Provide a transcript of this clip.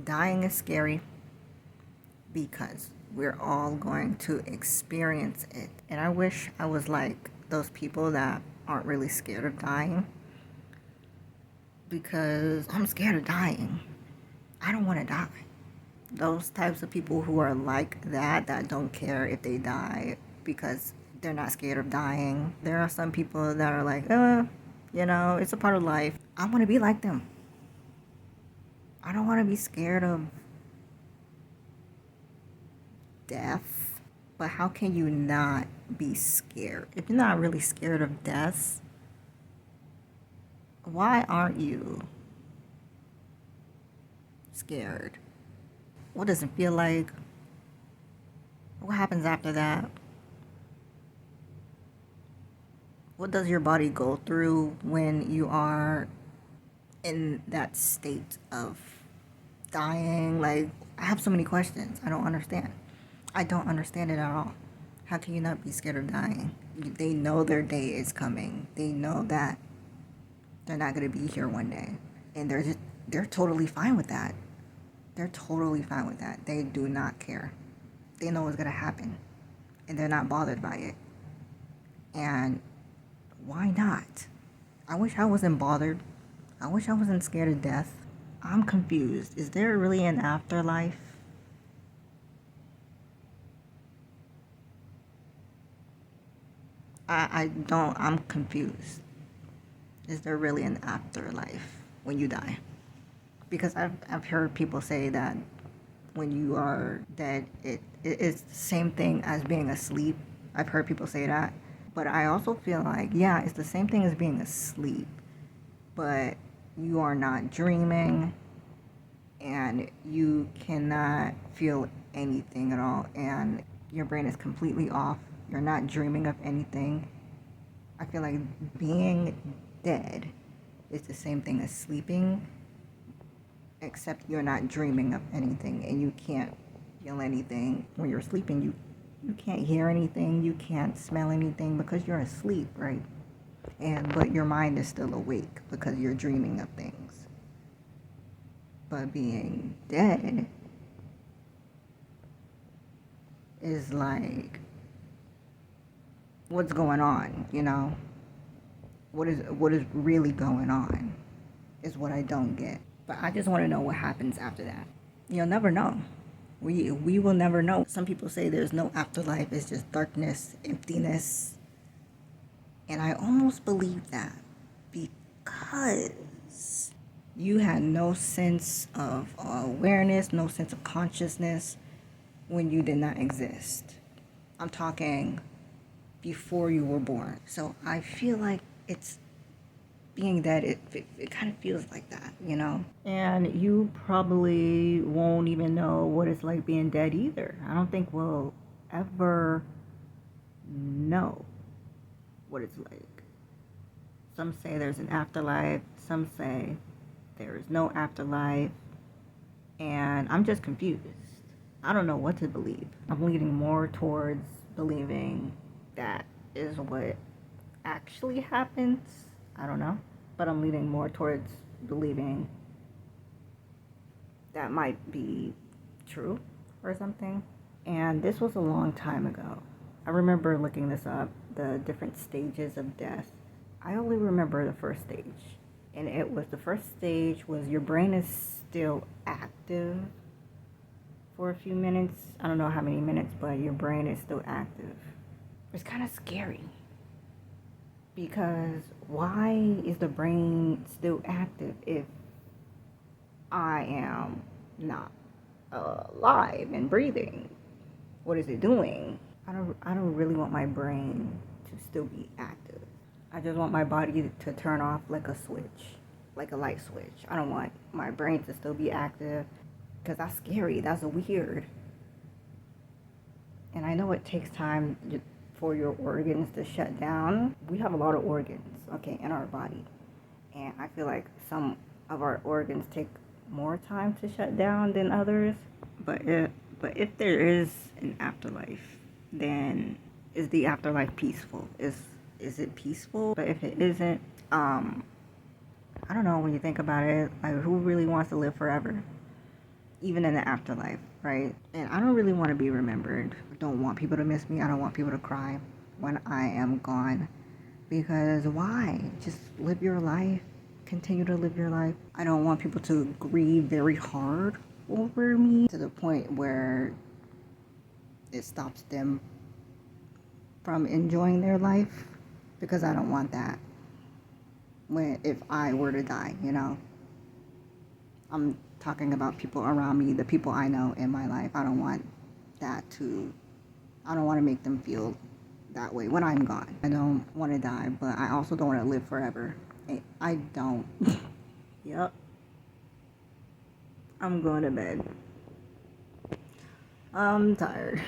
Dying is scary because we're all going to experience it. And I wish I was like those people that aren't really scared of dying, because I'm scared of dying. I don't want to die. Those types of people who are like that don't care if they die because they're not scared of dying. There are some people that are like, it's a part of life. I want to be like them. I don't want to be scared of death. But how can you not be scared? If you're not really scared of death, why aren't you scared? What does it feel like? What happens after that? What does your body go through when you are in that state of dying? Like, I have so many questions. I don't understand. I don't understand it at all. How can you not be scared of dying? They know their day is coming. They know that they're not going to be here one day. And they're totally fine with that. They're totally fine with that. They do not care. They know what's going to happen. And they're not bothered by it. And why not? I wish I wasn't bothered. I wish I wasn't scared of death. I'm confused. Is there really an afterlife? I'm confused. Is there really an afterlife when you die? Because I've heard people say that when you are dead, it's the same thing as being asleep. I've heard people say that. But I also feel like, yeah, it's the same thing as being asleep. But you are not dreaming and you cannot feel anything at all. And your brain is completely off. You're not dreaming of anything. I feel like being dead is the same thing as sleeping, except you're not dreaming of anything and you can't feel anything. When you're sleeping, you can't hear anything, you can't smell anything because you're asleep, right? But your mind is still awake because you're dreaming of things. But being dead is like, what's going on, What is really going on is what I don't get. But I just want to know what happens after that. You'll never know. We will never know. Some people say there's no afterlife, it's just darkness, emptiness. And I almost believe that because you had no sense of awareness, no sense of consciousness when you did not exist. I'm talking before you were born. So I feel like it's being dead, it kind of feels like that, And you probably won't even know what it's like being dead either. I don't think we'll ever know what it's like. Some say there's an afterlife, some say there is no afterlife, and I'm just confused. I don't know what to believe. I'm leaning more towards believing that is what actually happens. I don't know, but I'm leaning more towards believing that might be true or something. And this was a long time ago. I remember looking this up, the different stages of death. I only remember the first stage. And it was, the first stage was your brain is still active for a few minutes. I don't know how many minutes, but your brain is still active. It's kind of scary. Because why is the brain still active if I am not alive and breathing? What is it doing? I don't really want my brain to still be active. I just want my body to turn off like a switch, like a light switch. I don't want my brain to still be active because that's scary. That's weird. And I know it takes time for your organs to shut down. We have a lot of organs, okay, in our body. And I feel like some of our organs take more time to shut down than others. But if there is an afterlife, then is the afterlife peaceful? Is it peaceful? But if it isn't, I don't know, when you think about it, like, who really wants to live forever? even in the afterlife, right? And I don't really want to be remembered. I don't want people to miss me. I don't want people to cry when I am gone. Because why? Just live your life. Continue to live your life. I don't want people to grieve very hard over me to the point where it stops them from enjoying their life, because I don't want that when if I were to die, you know. I'm talking about people around me, the people I know in my life. I don't want to make them feel that way when I'm gone. I don't want to die, but I also don't want to live forever. I don't. Yep. I'm going to bed. I'm tired.